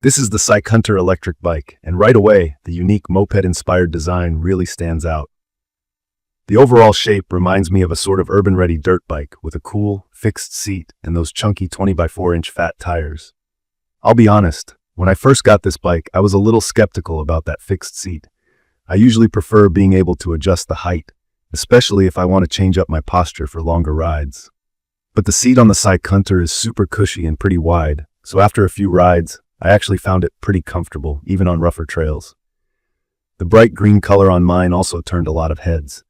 This is the CycHunter Electric Bike, and right away, the unique moped-inspired design really stands out. The overall shape reminds me of a sort of urban-ready dirt bike with a cool, fixed seat and those chunky 20x4-inch fat tires. I'll be honest, when I first got this bike, I was a little skeptical about that fixed seat. I usually prefer being able to adjust the height, especially if I want to change up my posture for longer rides. But the seat on the CycHunter is super cushy and pretty wide, so after a few rides, I actually found it pretty comfortable, even on rougher trails. The bright green color on mine also turned a lot of heads.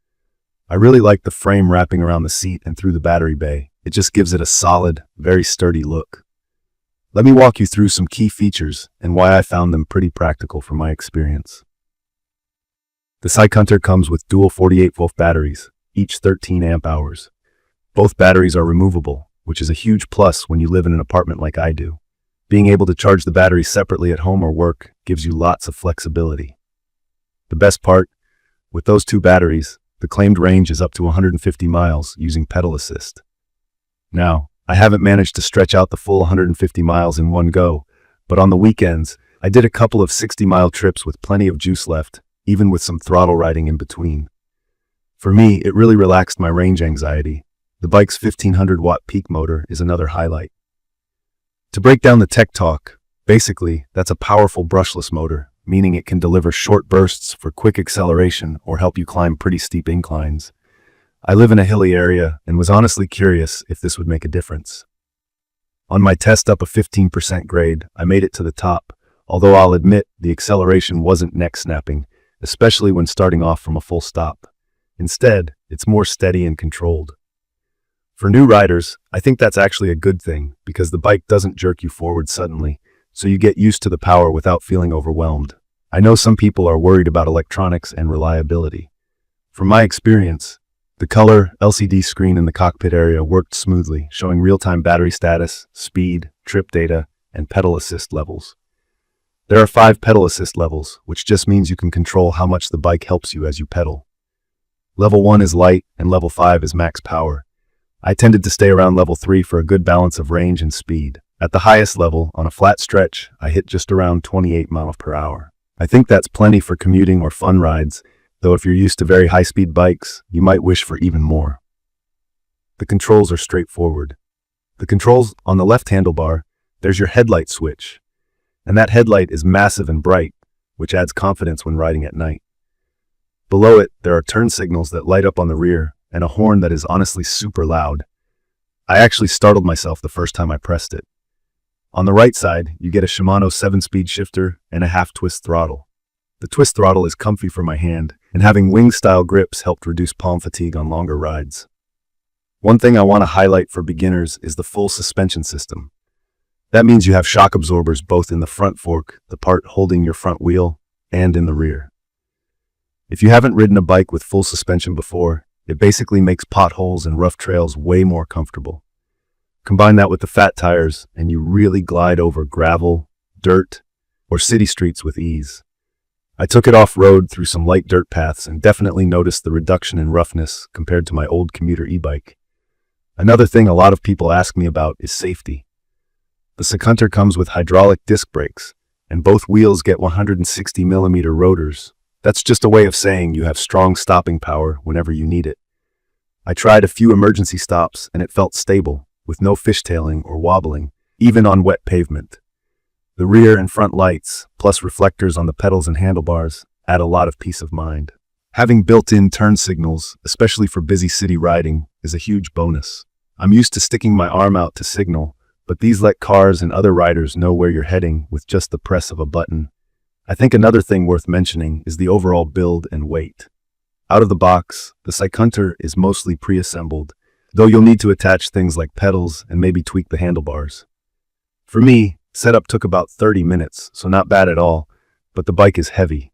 I really like the frame wrapping around the seat and through the battery bay. It just gives it a solid, very sturdy look. Let me walk you through some key features and why I found them pretty practical from my experience. The CycHunter comes with dual 48-volt batteries, each 13 amp hours. Both batteries are removable, which is a huge plus when you live in an apartment like I do. Being able to charge the batteries separately at home or work gives you lots of flexibility. The best part, with those two batteries, the claimed range is up to 150 miles using pedal assist. Now, I haven't managed to stretch out the full 150 miles in one go, but on the weekends, I did a couple of 60-mile trips with plenty of juice left, even with some throttle riding in between. For me, it really relaxed my range anxiety. The bike's 1500-watt peak motor is another highlight. To break down the tech talk, basically, that's a powerful brushless motor, meaning it can deliver short bursts for quick acceleration or help you climb pretty steep inclines. I live in a hilly area and was honestly curious if this would make a difference. On my test up a 15% grade, I made it to the top, although I'll admit the acceleration wasn't neck-snapping, especially when starting off from a full stop. Instead, it's more steady and controlled. For new riders, I think that's actually a good thing because the bike doesn't jerk you forward suddenly, so you get used to the power without feeling overwhelmed. I know some people are worried about electronics and reliability. From my experience, the color LCD screen in the cockpit area worked smoothly, showing real-time battery status, speed, trip data, and pedal assist levels. There are 5 pedal assist levels, which just means you can control how much the bike helps you as you pedal. Level 1 is light, and level 5 is max power. I tended to stay around level 3 for a good balance of range and speed. At the highest level, on a flat stretch, I hit just around 28 miles per hour. I think that's plenty for commuting or fun rides, though if you're used to very high-speed bikes, you might wish for even more. The controls are straightforward. The controls on the left handlebar, there's your headlight switch. And that headlight is massive and bright, which adds confidence when riding at night. Below it, there are turn signals that light up on the rear, and a horn that is honestly super loud. I actually startled myself the first time I pressed it. On the right side, you get a Shimano 7-speed shifter and a half-twist throttle. The twist throttle is comfy for my hand, and having wing-style grips helped reduce palm fatigue on longer rides. One thing I want to highlight for beginners is the full suspension system. That means you have shock absorbers both in the front fork, the part holding your front wheel, and in the rear. If you haven't ridden a bike with full suspension before, it basically makes potholes and rough trails way more comfortable. Combine that with the fat tires, and you really glide over gravel, dirt, or city streets with ease. I took it off-road through some light dirt paths and definitely noticed the reduction in roughness compared to my old commuter e-bike. Another thing a lot of people ask me about is safety. The CycHunter comes with hydraulic disc brakes, and both wheels get 160mm rotors. That's just a way of saying you have strong stopping power whenever you need it. I tried a few emergency stops and it felt stable, with no fishtailing or wobbling, even on wet pavement. The rear and front lights, plus reflectors on the pedals and handlebars, add a lot of peace of mind. Having built-in turn signals, especially for busy city riding, is a huge bonus. I'm used to sticking my arm out to signal, but these let cars and other riders know where you're heading with just the press of a button. I think another thing worth mentioning is the overall build and weight. Out of the box, the CycHunter is mostly pre-assembled, though you'll need to attach things like pedals and maybe tweak the handlebars. For me, setup took about 30 minutes, so not bad at all, but the bike is heavy,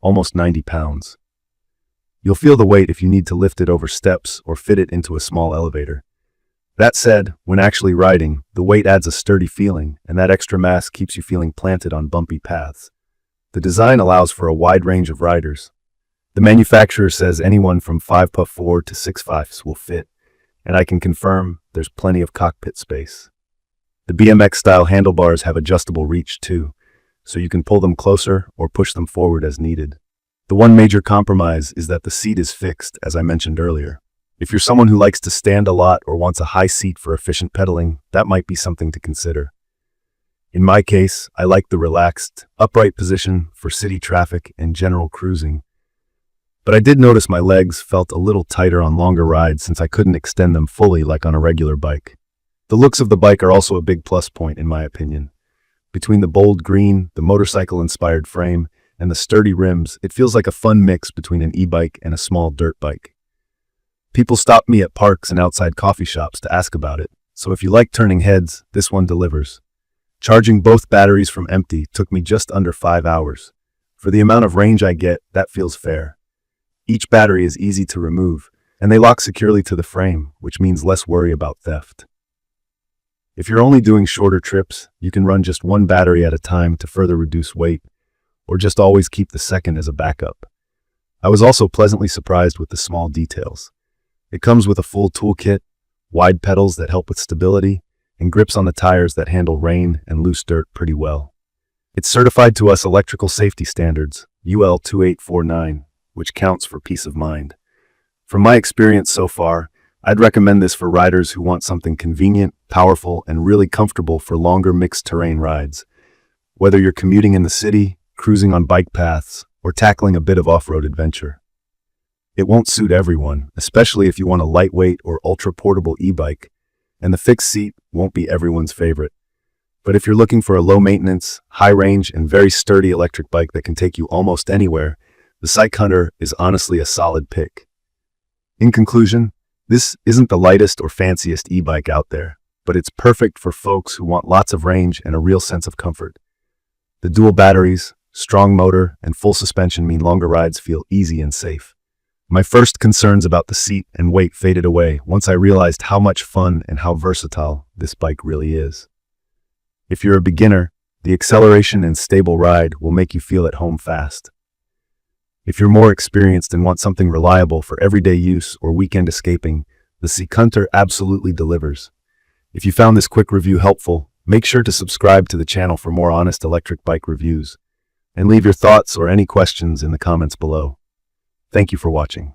almost 90 pounds. You'll feel the weight if you need to lift it over steps or fit it into a small elevator. That said, when actually riding, the weight adds a sturdy feeling, and that extra mass keeps you feeling planted on bumpy paths. The design allows for a wide range of riders. The manufacturer says anyone from 5'4" to 6'5" will fit, and I can confirm there's plenty of cockpit space. The BMX-style handlebars have adjustable reach too, so you can pull them closer or push them forward as needed. The one major compromise is that the seat is fixed, as I mentioned earlier. If you're someone who likes to stand a lot or wants a high seat for efficient pedaling, that might be something to consider. In my case, I like the relaxed, upright position for city traffic and general cruising. But I did notice my legs felt a little tighter on longer rides since I couldn't extend them fully like on a regular bike. The looks of the bike are also a big plus point in my opinion. Between the bold green, the motorcycle-inspired frame, and the sturdy rims, it feels like a fun mix between an e-bike and a small dirt bike. People stop me at parks and outside coffee shops to ask about it, so if you like turning heads, this one delivers. Charging both batteries from empty took me just under 5 hours. For the amount of range I get, that feels fair. Each battery is easy to remove, and they lock securely to the frame, which means less worry about theft. If you're only doing shorter trips, you can run just one battery at a time to further reduce weight, or just always keep the second as a backup. I was also pleasantly surprised with the small details. It comes with a full toolkit, wide pedals that help with stability, and grips on the tires that handle rain and loose dirt pretty well. It's certified to us electrical safety standards, UL 2849, which counts for peace of mind. From my experience so far, I'd recommend this for riders who want something convenient, powerful, and really comfortable for longer mixed terrain rides. Whether you're commuting in the city, cruising on bike paths, or tackling a bit of off-road adventure. It won't suit everyone, especially if you want a lightweight or ultra-portable e-bike, and the fixed seat won't be everyone's favorite. But if you're looking for a low-maintenance, high-range, and very sturdy electric bike that can take you almost anywhere, the CycHunter is honestly a solid pick. In conclusion, this isn't the lightest or fanciest e-bike out there, but it's perfect for folks who want lots of range and a real sense of comfort. The dual batteries, strong motor, and full suspension mean longer rides feel easy and safe. My first concerns about the seat and weight faded away once I realized how much fun and how versatile this bike really is. If you're a beginner, the acceleration and stable ride will make you feel at home fast. If you're more experienced and want something reliable for everyday use or weekend escaping, the CycHunter absolutely delivers. If you found this quick review helpful, make sure to subscribe to the channel for more honest electric bike reviews, and leave your thoughts or any questions in the comments below. Thank you for watching.